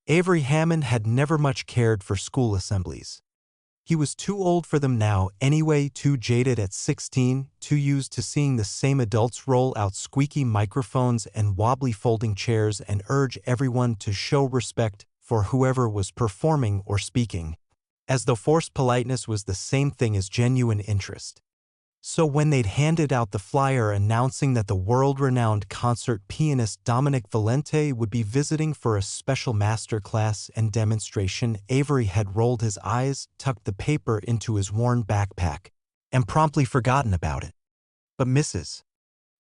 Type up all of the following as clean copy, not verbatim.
Avery Hammond had never much cared for school assemblies. He was too old for them now anyway, too jaded at 16, too used to seeing the same adults roll out squeaky microphones and wobbly folding chairs and urge everyone to show respect for whoever was performing or speaking, as though forced politeness was the same thing as genuine interest. So when they'd handed out the flyer announcing that the world-renowned concert pianist Dominic Valente would be visiting for a special master class and demonstration, Avery had rolled his eyes, tucked the paper into his worn backpack, and promptly forgotten about it. But Mrs.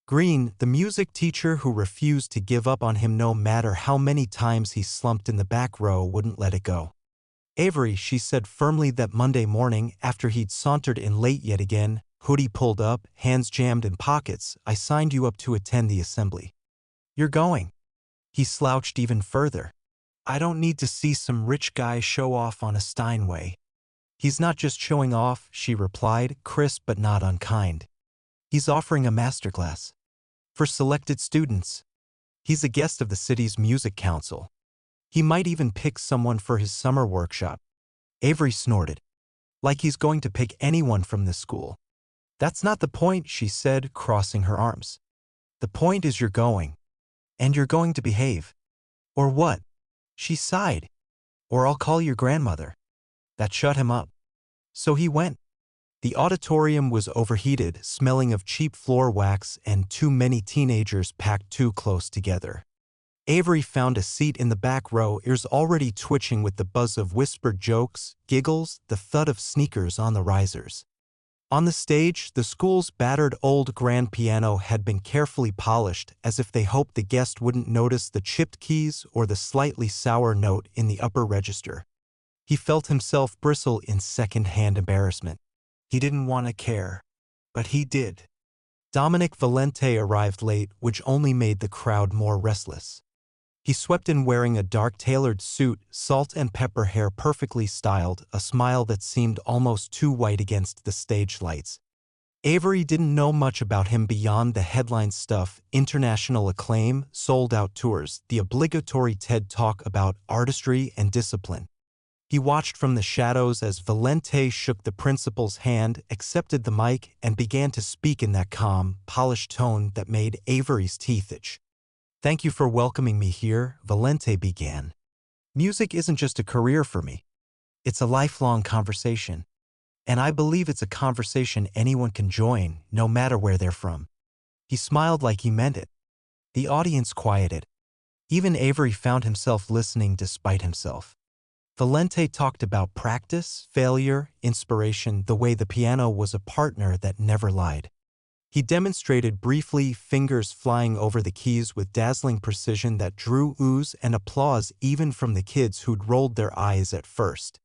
Green, the music teacher who refused to give up on him no matter how many times he slumped in the back row, wouldn't let it go. "Avery," she said firmly that Monday morning after he'd sauntered in late yet again, hoodie pulled up, hands jammed in pockets, "I signed you up to attend the assembly. You're going." He slouched even further. "I don't need to see some rich guy show off on a Steinway." "He's not just showing off," she replied, crisp but not unkind. "He's offering a masterclass. For selected students. He's a guest of the city's music council. He might even pick someone for his summer workshop." Avery snorted. "Like he's going to pick anyone from this school." "That's not the point," she said, crossing her arms. "The point is you're going. And you're going to behave." "Or what?" She sighed. "Or I'll call your grandmother." That shut him up. So he went. The auditorium was overheated, smelling of cheap floor wax and too many teenagers packed too close together. Avery found a seat in the back row, ears already twitching with the buzz of whispered jokes, giggles, the thud of sneakers on the risers. On the stage, the school's battered old grand piano had been carefully polished, as if they hoped the guest wouldn't notice the chipped keys or the slightly sour note in the upper register. He felt himself bristle in second-hand embarrassment. He didn't want to care. But he did. Dominic Valente arrived late, which only made the crowd more restless. He swept in wearing a dark tailored suit, salt and pepper hair perfectly styled, a smile that seemed almost too white against the stage lights. Avery didn't know much about him beyond the headline stuff: international acclaim, sold-out tours, the obligatory TED Talk about artistry and discipline. He watched from the shadows as Valente shook the principal's hand, accepted the mic, and began to speak in that calm, polished tone that made Avery's teeth itch. "Thank you for welcoming me here," Valente began. "Music isn't just a career for me. It's a lifelong conversation. And I believe it's a conversation anyone can join, no matter where they're from." He smiled like he meant it. The audience quieted. Even Avery found himself listening despite himself. Valente talked about practice, failure, inspiration, the way the piano was a partner that never lied. He demonstrated briefly, fingers flying over the keys with dazzling precision that drew oohs and applause even from the kids who'd rolled their eyes at first.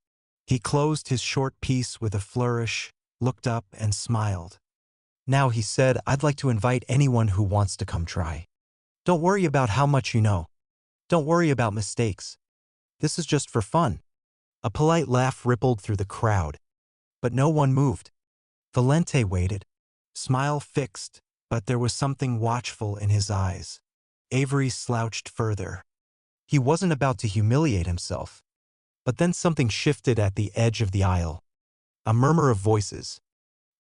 He closed his short piece with a flourish, looked up, and smiled. "Now," he said, "I'd like to invite anyone who wants to come try. Don't worry about how much you know. Don't worry about mistakes. This is just for fun." A polite laugh rippled through the crowd. But no one moved. Valente waited. Smile fixed, but there was something watchful in his eyes. Avery slouched further. He wasn't about to humiliate himself. But then something shifted at the edge of the aisle. A murmur of voices.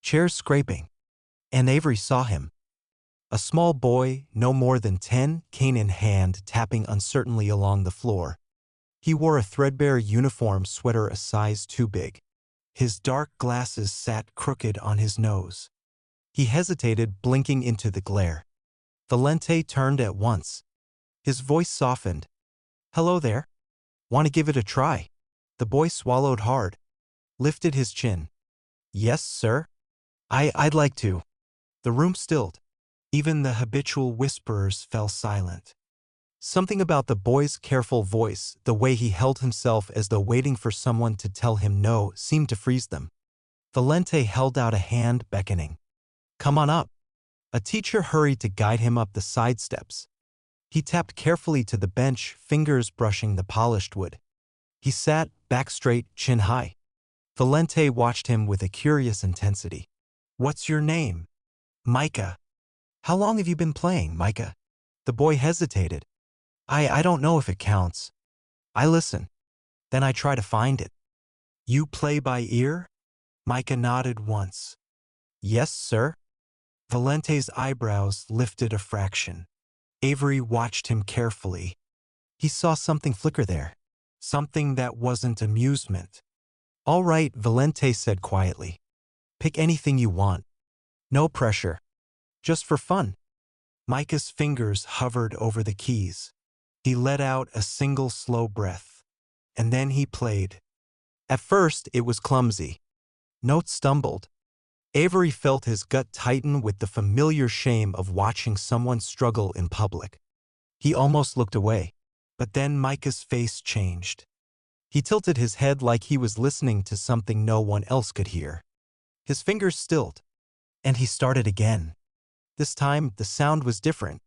Chairs scraping. And Avery saw him. A small boy, no more than 10, cane in hand, tapping uncertainly along the floor. He wore a threadbare uniform sweater a size too big. His dark glasses sat crooked on his nose. He hesitated, blinking into the glare. Valente turned at once. His voice softened. "Hello there. Want to give it a try?" The boy swallowed hard. Lifted his chin. "Yes, sir. I'd like to." The room stilled. Even the habitual whisperers fell silent. Something about the boy's careful voice, the way he held himself as though waiting for someone to tell him no, seemed to freeze them. Valente held out a hand, beckoning. "Come on up." A teacher hurried to guide him up the side steps. He tapped carefully to the bench, fingers brushing the polished wood. He sat, back straight, chin high. Valente watched him with a curious intensity. "What's your name?" "Micah." "How long have you been playing, Micah?" The boy hesitated. I don't know if it counts." I listen. Then I try to find it. You play by ear? Micah nodded once. Yes, sir. Valente's eyebrows lifted a fraction. Avery watched him carefully. He saw something flicker there. Something that wasn't amusement. All right, Valente said quietly. Pick anything you want. No pressure. Just for fun. Micah's fingers hovered over the keys. He let out a single slow breath. And then he played. At first, it was clumsy. Notes stumbled. Avery felt his gut tighten with the familiar shame of watching someone struggle in public. He almost looked away. But then Micah's face changed. He tilted his head like he was listening to something no one else could hear. His fingers stilled. And he started again. This time, the sound was different.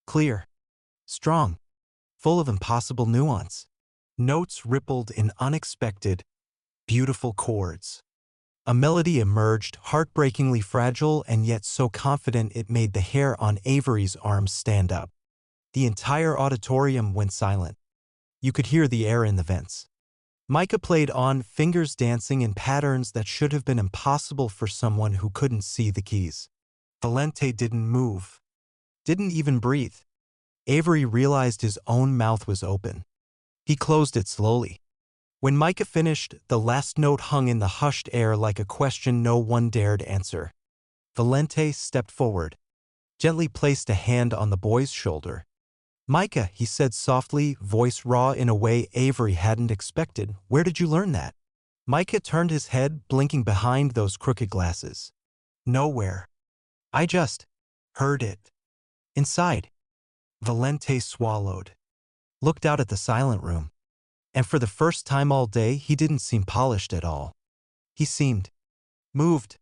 Clear. Strong. Full of impossible nuance. Notes rippled in unexpected, beautiful chords. A melody emerged, heartbreakingly fragile and yet so confident it made the hair on Avery's arms stand up. The entire auditorium went silent. You could hear the air in the vents. Micah played on, fingers dancing in patterns that should have been impossible for someone who couldn't see the keys. Valente didn't move. Didn't even breathe. Avery realized his own mouth was open. He closed it slowly. When Micah finished, the last note hung in the hushed air like a question no one dared answer. Valente stepped forward, gently placed a hand on the boy's shoulder. Micah, he said softly, voice raw in a way Avery hadn't expected, where did you learn that? Micah turned his head, blinking behind those crooked glasses. Nowhere. I just heard it. Inside. Valente swallowed. Looked out at the silent room. And for the first time all day, he didn't seem polished at all. He seemed moved.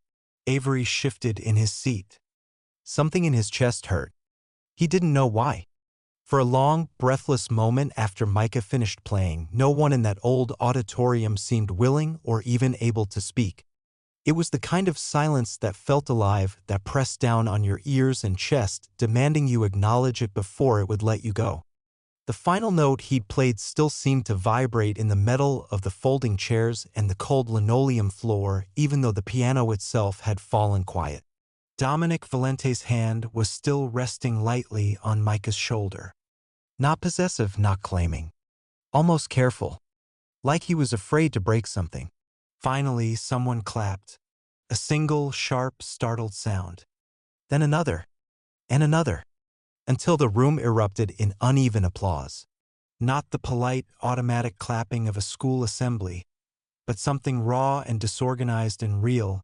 Avery shifted in his seat. Something in his chest hurt. He didn't know why. For a long, breathless moment after Micah finished playing, no one in that old auditorium seemed willing or even able to speak. It was the kind of silence that felt alive, that pressed down on your ears and chest, demanding you acknowledge it before it would let you go. The final note he'd played still seemed to vibrate in the metal of the folding chairs and the cold linoleum floor, even though the piano itself had fallen quiet. Dominic Valente's hand was still resting lightly on Micah's shoulder. Not possessive, not claiming. Almost careful. Like he was afraid to break something. Finally, someone clapped. A single, sharp, startled sound. Then another. And another. Until the room erupted in uneven applause. Not the polite, automatic clapping of a school assembly, but something raw and disorganized and real,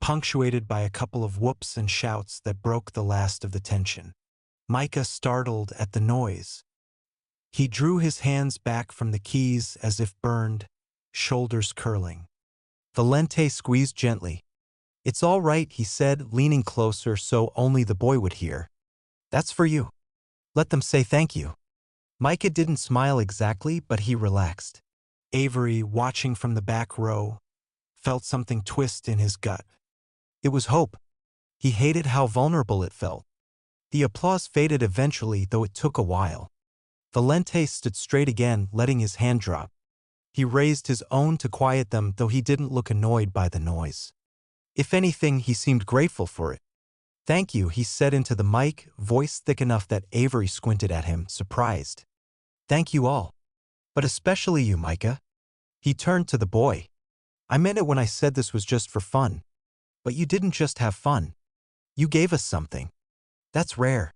punctuated by a couple of whoops and shouts that broke the last of the tension. Micah startled at the noise. He drew his hands back from the keys as if burned, shoulders curling. Valente squeezed gently. It's all right, he said, leaning closer so only the boy would hear. That's for you. Let them say thank you. Micah didn't smile exactly, but he relaxed. Avery, watching from the back row, felt something twist in his gut. It was hope. He hated how vulnerable it felt. The applause faded eventually, though it took a while. Valente stood straight again, letting his hand drop. He raised his own to quiet them, though he didn't look annoyed by the noise. If anything, he seemed grateful for it. Thank you, he said into the mic, voice thick enough that Avery squinted at him, surprised. Thank you all. But especially you, Micah. He turned to the boy. I meant it when I said this was just for fun. But you didn't just have fun. You gave us something. That's rare.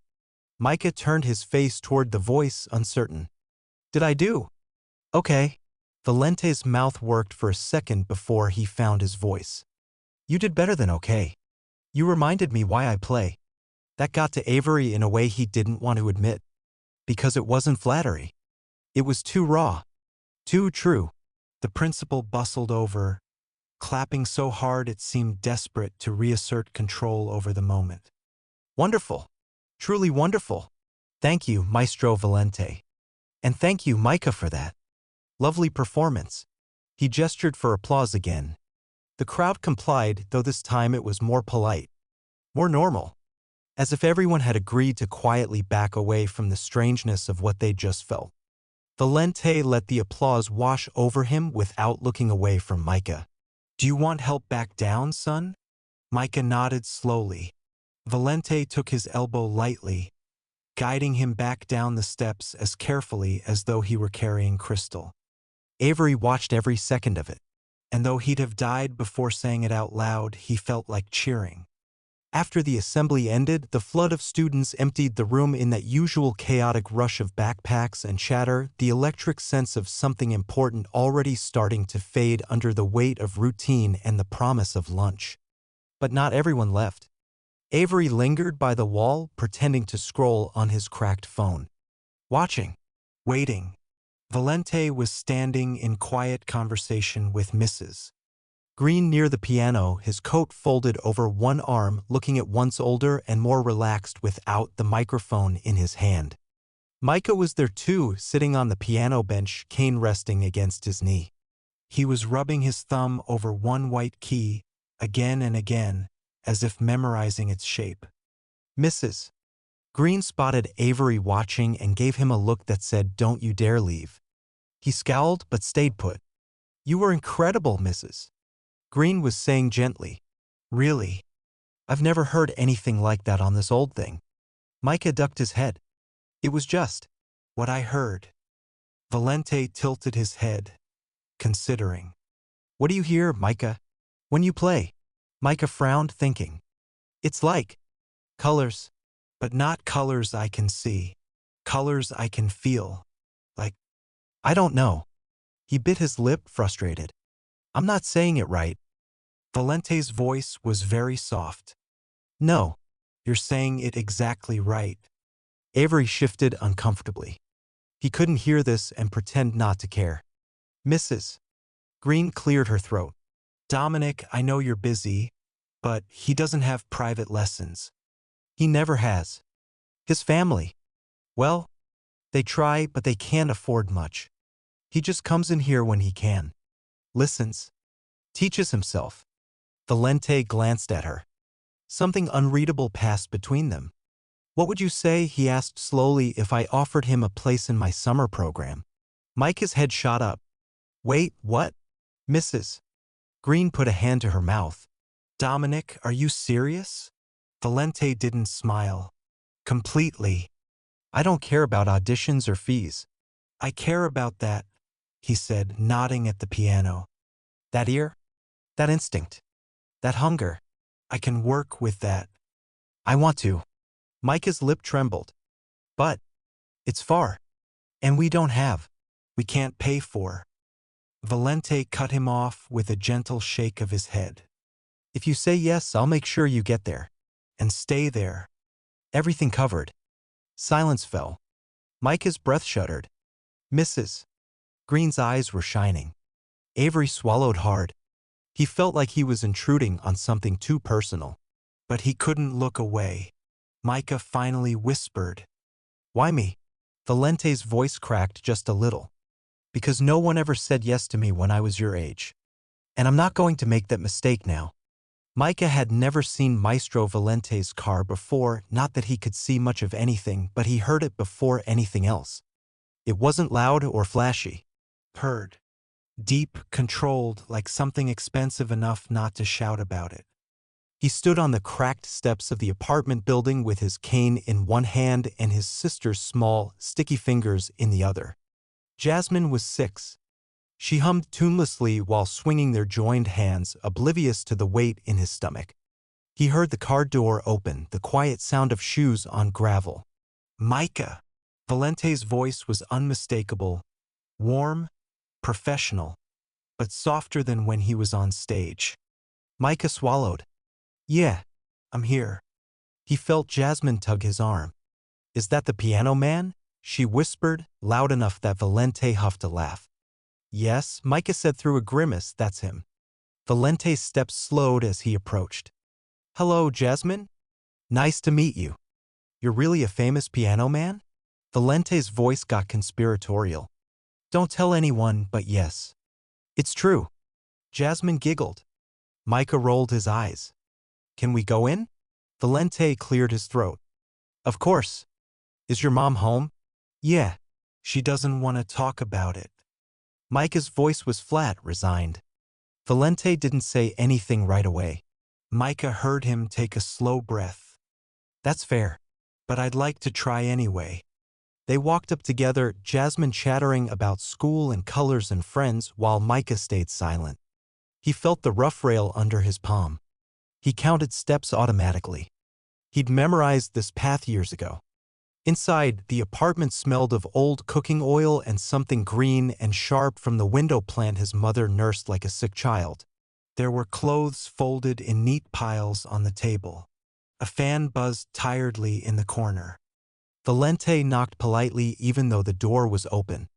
Micah turned his face toward the voice, uncertain. Did I do? Okay. Valente's mouth worked for a second before he found his voice. You did better than okay. You reminded me why I play. That got to Avery in a way he didn't want to admit. Because it wasn't flattery. It was too raw. Too true. The principal bustled over, clapping so hard it seemed desperate to reassert control over the moment. Wonderful. Truly wonderful. Thank you, Maestro Valente. And thank you, Micah, for that. Lovely performance. He gestured for applause again. The crowd complied, though this time it was more polite. More normal. As if everyone had agreed to quietly back away from the strangeness of what they'd just felt. Valente let the applause wash over him without looking away from Micah. Do you want help back down, son? Micah nodded slowly. Valente took his elbow lightly, guiding him back down the steps as carefully as though he were carrying crystal. Avery watched every second of it, and though he'd have died before saying it out loud, he felt like cheering. After the assembly ended, the flood of students emptied the room in that usual chaotic rush of backpacks and chatter, the electric sense of something important already starting to fade under the weight of routine and the promise of lunch. But not everyone left. Avery lingered by the wall, pretending to scroll on his cracked phone. Watching. Waiting. Valente was standing in quiet conversation with Mrs. Green near the piano, his coat folded over one arm, looking at once older and more relaxed without the microphone in his hand. Micah was there too, sitting on the piano bench, cane resting against his knee. He was rubbing his thumb over one white key, again and again, as if memorizing its shape. Mrs. Green spotted Avery watching and gave him a look that said, "Don't you dare leave." He scowled but stayed put. "You were incredible, Mrs. Green was saying gently. "Really? I've never heard anything like that on this old thing." Micah ducked his head. "It was just what I heard." Valente tilted his head, considering. "What do you hear, Micah, when you play?" Micah frowned, thinking. "It's like colors, but not colors I can see. Colors I can feel. Like, I don't know." He bit his lip, frustrated. "I'm not saying it right." Valente's voice was very soft. "No, you're saying it exactly right." Avery shifted uncomfortably. He couldn't hear this and pretend not to care. "Mrs. Green cleared her throat. "Dominic, I know you're busy, but he doesn't have private lessons. He never has. His family, well, they try, but they can't afford much. He just comes in here when he can. Listens. Teaches himself." Valente glanced at her. Something unreadable passed between them. "What would you say," he asked slowly, "if I offered him a place in my summer program?" Micah's head shot up. "Wait, what?" Mrs. Green put a hand to her mouth. "Dominic, are you serious?" Valente didn't smile. "Completely. I don't care about auditions or fees. I care about that," he said, nodding at the piano. "That ear? That instinct? That hunger? I can work with that. I want to." Micah's lip trembled. "But it's far. And we don't have. We can't pay for." Valente cut him off with a gentle shake of his head. "If you say yes, I'll make sure you get there. And stay there. Everything covered." Silence fell. Micah's breath shuddered. Mrs. Green's eyes were shining. Avery swallowed hard. He felt like he was intruding on something too personal. But he couldn't look away. Micah finally whispered, "Why me?" Valente's voice cracked just a little. "Because no one ever said yes to me when I was your age. And I'm not going to make that mistake now." Micah had never seen Maestro Valente's car before, not that he could see much of anything, but he heard it before anything else. It wasn't loud or flashy. Heard. Deep, controlled, like something expensive enough not to shout about it. He stood on the cracked steps of the apartment building with his cane in one hand and his sister's small, sticky fingers in the other. Jasmine was 6. She hummed tunelessly while swinging their joined hands, oblivious to the weight in his stomach. He heard the car door open, the quiet sound of shoes on gravel. "Micah!" Valente's voice was unmistakable, warm, professional, but softer than when he was on stage. Micah swallowed. "Yeah, I'm here." He felt Jasmine tug his arm. "Is that the piano man?" she whispered, loud enough that Valente huffed a laugh. "Yes," Micah said through a grimace, "that's him." Valente's steps slowed as he approached. "Hello, Jasmine. Nice to meet you. You're really a famous piano man?" Valente's voice got conspiratorial. "Don't tell anyone, but yes. It's true." Jasmine giggled. Micah rolled his eyes. "Can we go in?" Valente cleared his throat. "Of course. Is your mom home?" "Yeah. She doesn't want to talk about it. Micah's voice was flat, resigned. Valente didn't say anything right away. Micah heard him take a slow breath. That's fair, but I'd like to try anyway. They walked up together, Jasmine chattering about school and colors and friends while Micah stayed silent. He felt the rough rail under his palm. He counted steps automatically. He'd memorized this path years ago. Inside, the apartment smelled of old cooking oil and something green and sharp from the window plant his mother nursed like a sick child. There were clothes folded in neat piles on the table. A fan buzzed tiredly in the corner. Valente knocked politely even though the door was open.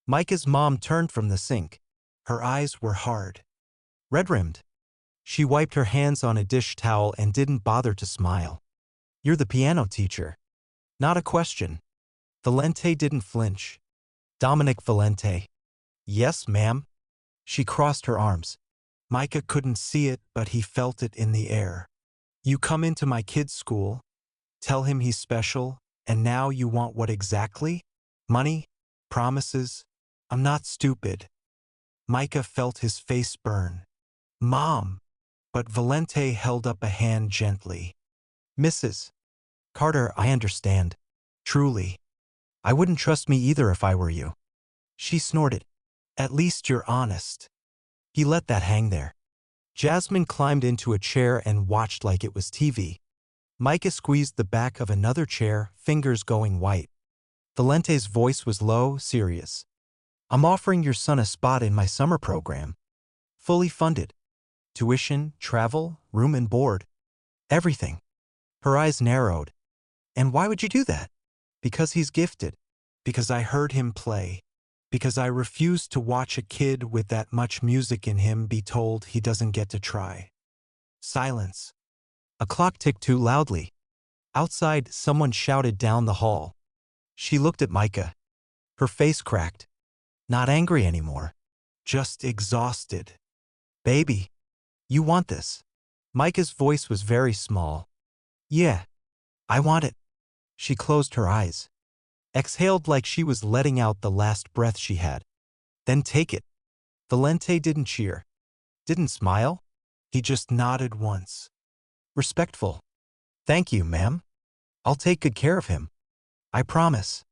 Micah's mom turned from the sink. Her eyes were hard, red-rimmed. She wiped her hands on a dish towel and didn't bother to smile. You're the piano teacher. Not a question. Valente didn't flinch. Dominic Valente. Yes, ma'am. She crossed her arms. Micah couldn't see it, but he felt it in the air. You come into my kid's school, tell him he's special, and now you want what exactly? Money? Promises? I'm not stupid. Micah felt his face burn. Mom! But Valente held up a hand gently. Mrs. Carter, I understand. Truly. I wouldn't trust me either if I were you. She snorted. At least you're honest. He let that hang there. Jasmine climbed into a chair and watched like it was TV. Micah squeezed the back of another chair, fingers going white. Valente's voice was low, serious. I'm offering your son a spot in my summer program. Fully funded. Tuition, travel, room and board. Everything. Her eyes narrowed. And why would you do that? Because he's gifted. Because I heard him play. Because I refuse to watch a kid with that much music in him be told he doesn't get to try. Silence. A clock ticked too loudly. Outside, someone shouted down the hall. She looked at Micah. Her face cracked. Not angry anymore. Just exhausted. Baby, you want this. Micah's voice was very small. Yeah, I want it. She closed her eyes. Exhaled like she was letting out the last breath she had. Then take it. Valente didn't cheer. Didn't smile. He just nodded once. Respectful. Thank you, ma'am. I'll take good care of him. I promise.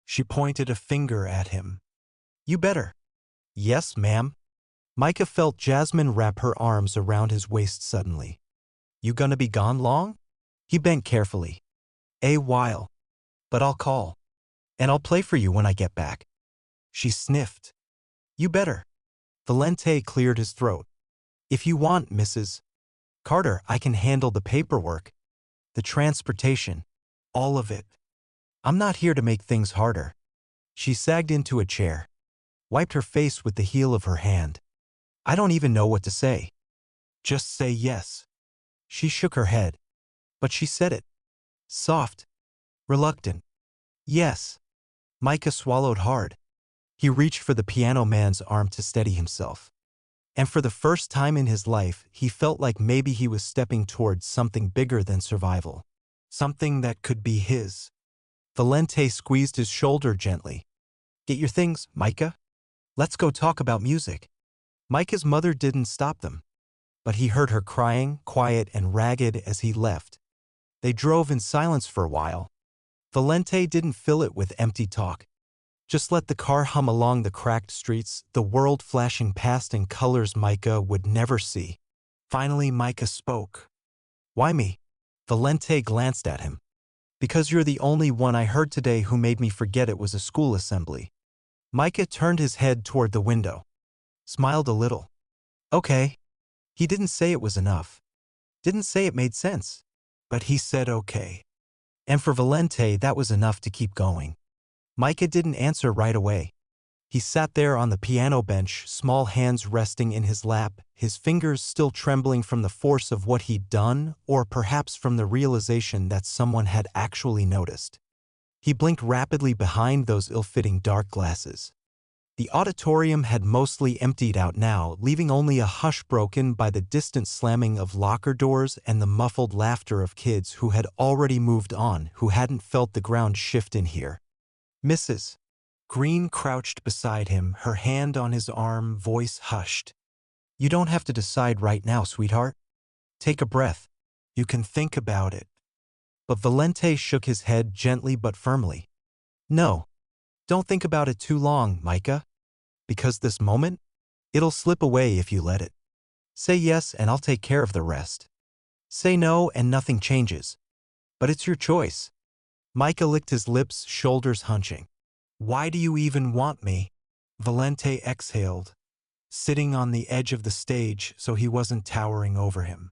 She pointed a finger at him. You better. Yes, ma'am. Micah felt Jasmine wrap her arms around his waist suddenly. You gonna be gone long? He bent carefully. A while. But I'll call. And I'll play for you when I get back. She sniffed. You better. Valente cleared his throat. If you want, Mrs. Carter, I can handle the paperwork. The transportation. All of it. I'm not here to make things harder. She sagged into a chair. Wiped her face with the heel of her hand. I don't even know what to say. Just say yes. She shook her head. But she said it. Soft. Reluctant. Yes. Micah swallowed hard. He reached for the piano man's arm to steady himself. And for the first time in his life, he felt like maybe he was stepping towards something bigger than survival. Something that could be his. Valente squeezed his shoulder gently. Get your things, Micah. Let's go talk about music. Micah's mother didn't stop them. But he heard her crying, quiet and ragged as he left. They drove in silence for a while. Valente didn't fill it with empty talk. Just let the car hum along the cracked streets, the world flashing past in colors Micah would never see. Finally, Micah spoke. Why me? Valente glanced at him. Because you're the only one I heard today who made me forget it was a school assembly. Micah turned his head toward the window. Smiled a little. Okay. He didn't say it was enough. Didn't say it made sense. But he said okay. And for Valente, that was enough to keep going. Micah didn't answer right away. He sat there on the piano bench, small hands resting in his lap, his fingers still trembling from the force of what he'd done, or perhaps from the realization that someone had actually noticed. He blinked rapidly behind those ill-fitting dark glasses. The auditorium had mostly emptied out now, leaving only a hush broken by the distant slamming of locker doors and the muffled laughter of kids who had already moved on, who hadn't felt the ground shift in here. Mrs. Green crouched beside him, her hand on his arm, voice hushed. You don't have to decide right now, sweetheart. Take a breath. You can think about it. But Valente shook his head gently but firmly. No, don't think about it too long, Micah. Because this moment, it'll slip away if you let it. Say yes and I'll take care of the rest. Say no and nothing changes. But it's your choice. Micah licked his lips, shoulders hunching. Why do you even want me? Valente exhaled, sitting on the edge of the stage so he wasn't towering over him.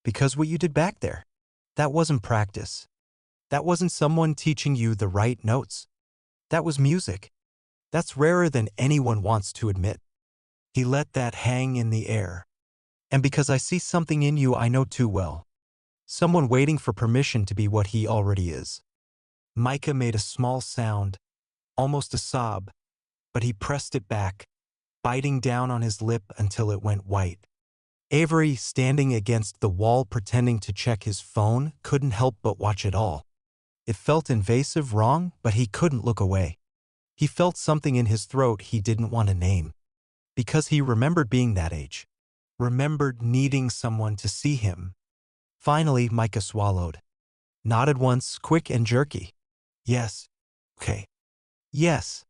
Because what you did back there, that wasn't practice. That wasn't someone teaching you the right notes. That was music. That's rarer than anyone wants to admit. He let that hang in the air. And because I see something in you I know too well. Someone waiting for permission to be what he already is. Micah made a small sound, almost a sob, but he pressed it back, biting down on his lip until it went white. Avery, standing against the wall pretending to check his phone, couldn't help but watch it all. It felt invasive, wrong, but he couldn't look away. He felt something in his throat he didn't want to name. Because he remembered being that age. Remembered needing someone to see him. Finally, Micah swallowed. Nodded once, quick and jerky. Yes. Okay. Yes.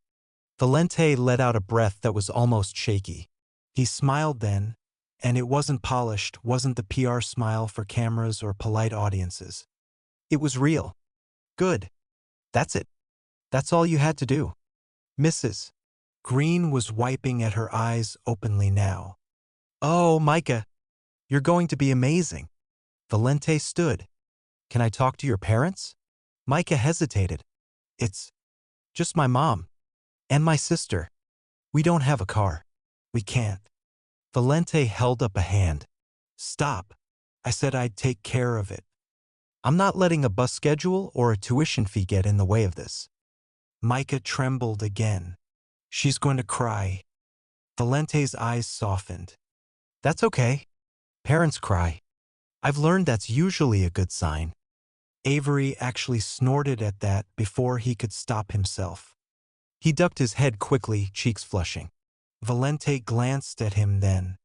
Valente let out a breath that was almost shaky. He smiled then, and it wasn't polished, wasn't the PR smile for cameras or polite audiences. It was real. Good. That's it. That's all you had to do. Mrs. Green was wiping at her eyes openly now. Oh, Micah, you're going to be amazing. Valente stood. Can I talk to your parents? Micah hesitated. It's just my mom. And my sister. We don't have a car. We can't. Valente held up a hand. Stop. I said I'd take care of it. I'm not letting a bus schedule or a tuition fee get in the way of this. Micah trembled again. She's going to cry. Valente's eyes softened. That's okay. Parents cry. I've learned that's usually a good sign. Avery actually snorted at that before he could stop himself. He ducked his head quickly, cheeks flushing. Valente glanced at him then.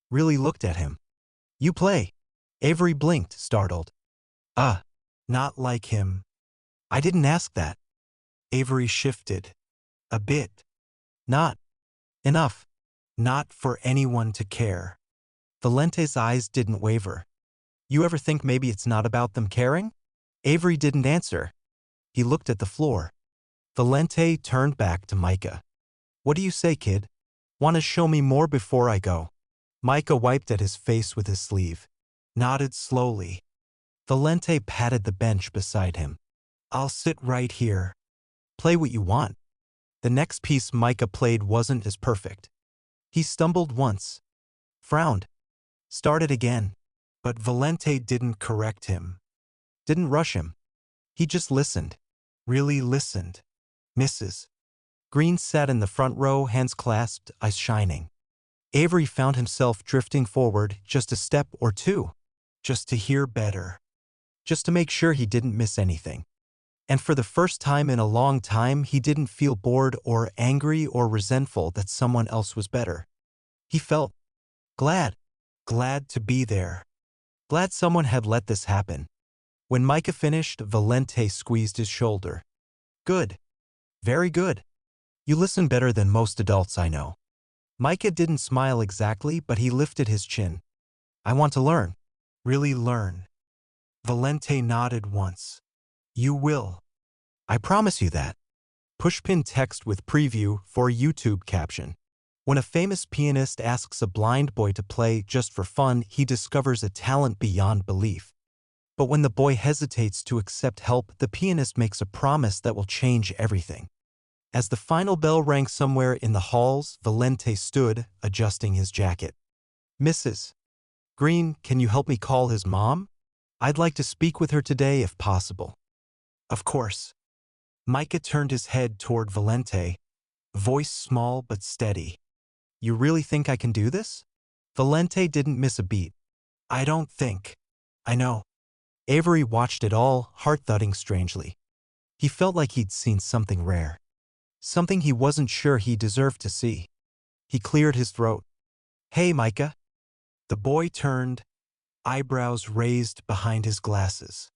Really looked at him. You play. Avery blinked, startled. Not like him. I didn't ask that. Avery shifted. A bit. Not enough. Not for anyone to care. Valente's eyes didn't waver. You ever think maybe it's not about them caring? Avery didn't answer. He looked at the floor. Valente turned back to Micah. What do you say, kid? Want to show me more before I go? Micah wiped at his face with his sleeve. Nodded slowly. Valente patted the bench beside him. I'll sit right here. Play what you want. The next piece Micah played wasn't as perfect. He stumbled once. Frowned. Started again. But Valente didn't correct him. Didn't rush him. He just listened. Really listened. Mrs. Green sat in the front row, hands clasped, eyes shining. Avery found himself drifting forward just a step or two. Just to hear better. Just to make sure he didn't miss anything. And for the first time in a long time, he didn't feel bored or angry or resentful that someone else was better. He felt glad. Glad to be there. Glad someone had let this happen. When Micah finished, Valente squeezed his shoulder. Good. Very good. You listen better than most adults I know. Micah didn't smile exactly, but he lifted his chin. I want to learn. Really learn. Valente nodded once. You will. I promise you that. Pushpin text with preview for YouTube caption. When a famous pianist asks a blind boy to play just for fun, he discovers a talent beyond belief. But when the boy hesitates to accept help, the pianist makes a promise that will change everything. As the final bell rang somewhere in the halls, Valente stood, adjusting his jacket. Mrs. Green, can you help me call his mom? I'd like to speak with her today if possible. Of course. Micah turned his head toward Valente, voice small but steady. You really think I can do this? Valente didn't miss a beat. I don't think. I know. Avery watched it all, heart thudding strangely. He felt like he'd seen something rare. something he wasn't sure he deserved to see. He cleared his throat. "Hey, Micah." The boy turned, eyebrows raised behind his glasses.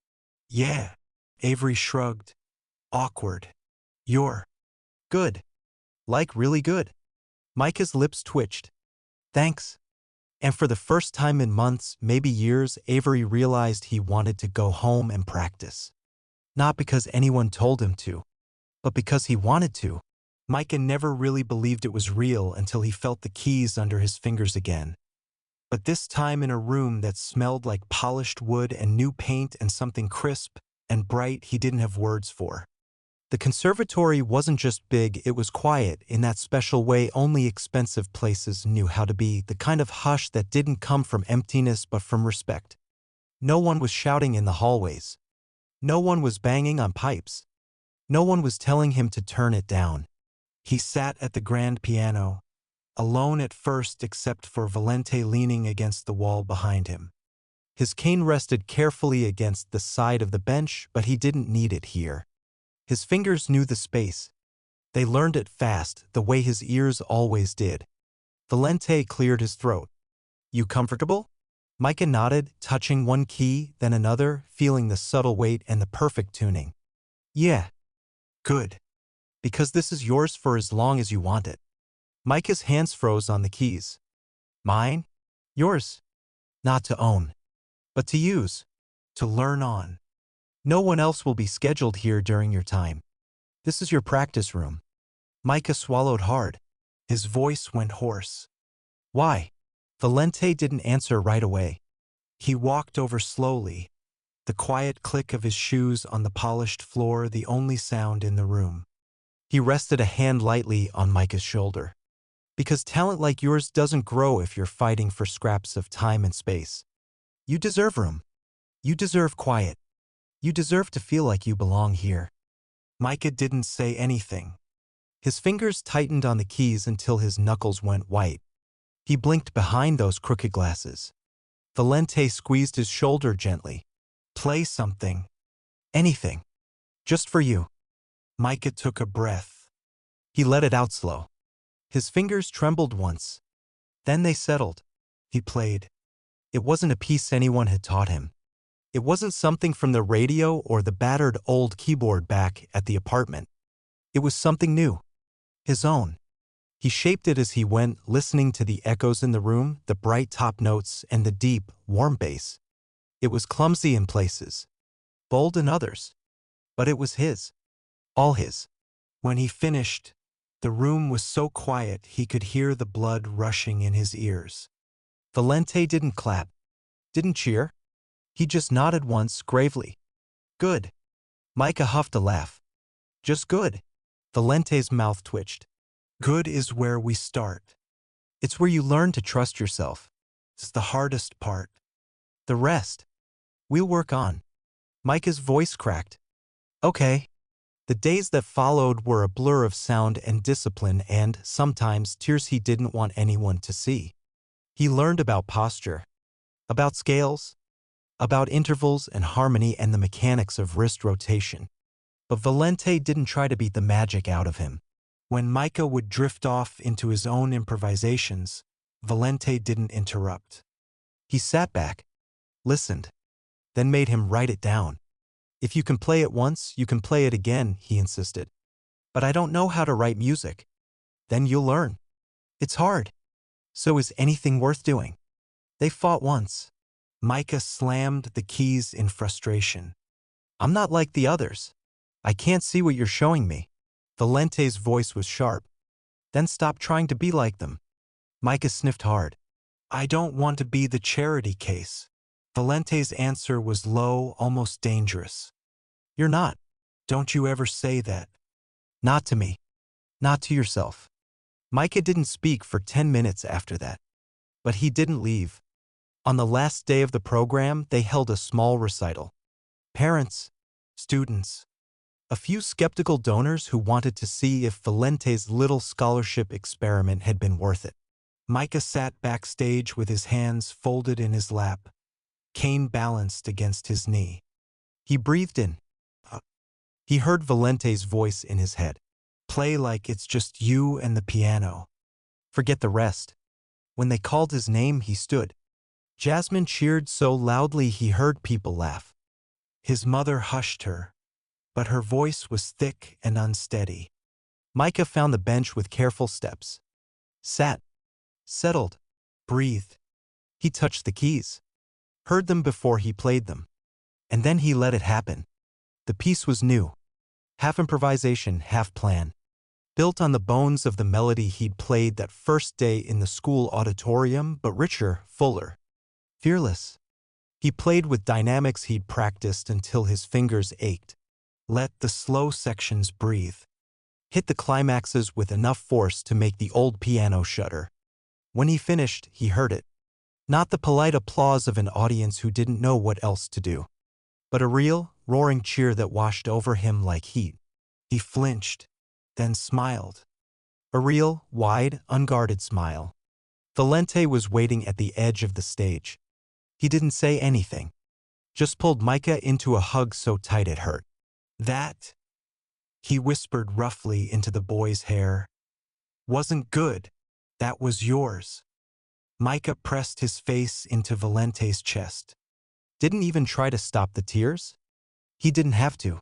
"Yeah." Avery shrugged. "Awkward. You're good. Like really good." Micah's lips twitched. "Thanks." And for the first time in months, maybe years, Avery realized he wanted to go home and practice. Not because anyone told him to, but because he wanted to. Micah never really believed it was real until he felt the keys under his fingers again. But this time in a room that smelled like polished wood and new paint and something crisp and bright he didn't have words for. The conservatory wasn't just big, it was quiet, in that special way only expensive places knew how to be, the kind of hush that didn't come from emptiness but from respect. No one was shouting in the hallways. No one was banging on pipes. No one was telling him to turn it down. He sat at the grand piano, alone at first except for Valente leaning against the wall behind him. His cane rested carefully against the side of the bench, but he didn't need it here. His fingers knew the space. They learned it fast, the way his ears always did. Valente cleared his throat. "You comfortable?" Micah nodded, touching one key, then another, feeling the subtle weight and the perfect tuning. "Yeah." "Good. Because this is yours for as long as you want it." Micah's hands froze on the keys. "Mine? Yours? Not to own, but to use, to learn on. No one else will be scheduled here during your time. This is your practice room." Micah swallowed hard. His voice went hoarse. "Why?" Valente didn't answer right away. He walked over slowly, the quiet click of his shoes on the polished floor the only sound in the room. He rested a hand lightly on Micah's shoulder. "Because talent like yours doesn't grow if you're fighting for scraps of time and space. You deserve room. You deserve quiet. You deserve to feel like you belong here." Micah didn't say anything. His fingers tightened on the keys until his knuckles went white. He blinked behind those crooked glasses. Valente squeezed his shoulder gently. "Play something. Anything. Just for you." Micah took a breath. He let it out slow. His fingers trembled once. Then they settled. He played. It wasn't a piece anyone had taught him. It wasn't something from the radio or the battered old keyboard back at the apartment. It was something new. His own. He shaped it as he went, listening to the echoes in the room, the bright top notes, and the deep, warm bass. It was clumsy in places, bold in others. But it was his. All his. When he finished, the room was so quiet he could hear the blood rushing in his ears. Valente didn't clap, didn't cheer. He just nodded once, gravely. "Good." Micah huffed a laugh. "Just good." Valente's mouth twitched. "Good is where we start. It's where you learn to trust yourself. It's the hardest part. The rest, we'll work on." Micah's voice cracked. "Okay." The days that followed were a blur of sound and discipline and, sometimes, tears he didn't want anyone to see. He learned about posture, about scales, about intervals and harmony and the mechanics of wrist rotation. But Valente didn't try to beat the magic out of him. When Micah would drift off into his own improvisations, Valente didn't interrupt. He sat back, listened, then made him write it down. "If you can play it once, you can play it again," he insisted. "But I don't know how to write music." "Then you'll learn. It's hard. So is anything worth doing." They fought once. Micah slammed the keys in frustration. "I'm not like the others. I can't see what you're showing me." Valente's voice was sharp. "Then stop trying to be like them." Micah sniffed hard. "I don't want to be the charity case." Valente's answer was low, almost dangerous. "You're not. Don't you ever say that. Not to me. Not to yourself." Micah didn't speak for 10 minutes after that. But he didn't leave. On the last day of the program, they held a small recital. Parents, students, a few skeptical donors who wanted to see if Valente's little scholarship experiment had been worth it. Micah sat backstage with his hands folded in his lap, cane balanced against his knee. He breathed in. He heard Valente's voice in his head. Play like it's just you and the piano. Forget the rest. When they called his name, he stood. Jasmine cheered so loudly he heard people laugh. His mother hushed her, but her voice was thick and unsteady. Micah found the bench with careful steps. Sat, settled, breathed. He touched the keys, heard them before he played them. And then he let it happen. The piece was new. Half improvisation, half plan. Built on the bones of the melody he'd played that first day in the school auditorium, but richer, fuller. Fearless. He played with dynamics he'd practiced until his fingers ached. Let the slow sections breathe. Hit the climaxes with enough force to make the old piano shudder. When he finished, he heard it. Not the polite applause of an audience who didn't know what else to do, but a real, roaring cheer that washed over him like heat. He flinched, then smiled. A real, wide, unguarded smile. Valente was waiting at the edge of the stage. He didn't say anything, just pulled Micah into a hug so tight it hurt. That, he whispered roughly into the boy's hair, wasn't good. That was yours. Micah pressed his face into Valente's chest. Didn't even try to stop the tears. He didn't have to.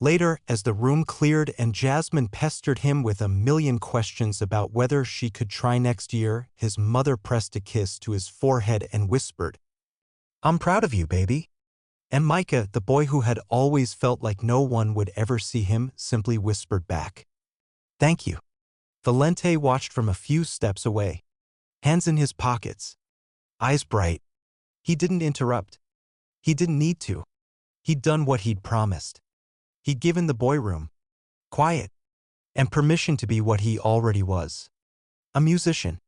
Later, as the room cleared and Jasmine pestered him with a million questions about whether she could try next year, his mother pressed a kiss to his forehead and whispered, "I'm proud of you, baby." And Micah, the boy who had always felt like no one would ever see him, simply whispered back, "Thank you." Valente watched from a few steps away, hands in his pockets, eyes bright. He didn't interrupt. He didn't need to. He'd done what he'd promised. He'd given the boy room, quiet, and permission to be what he already was. A musician.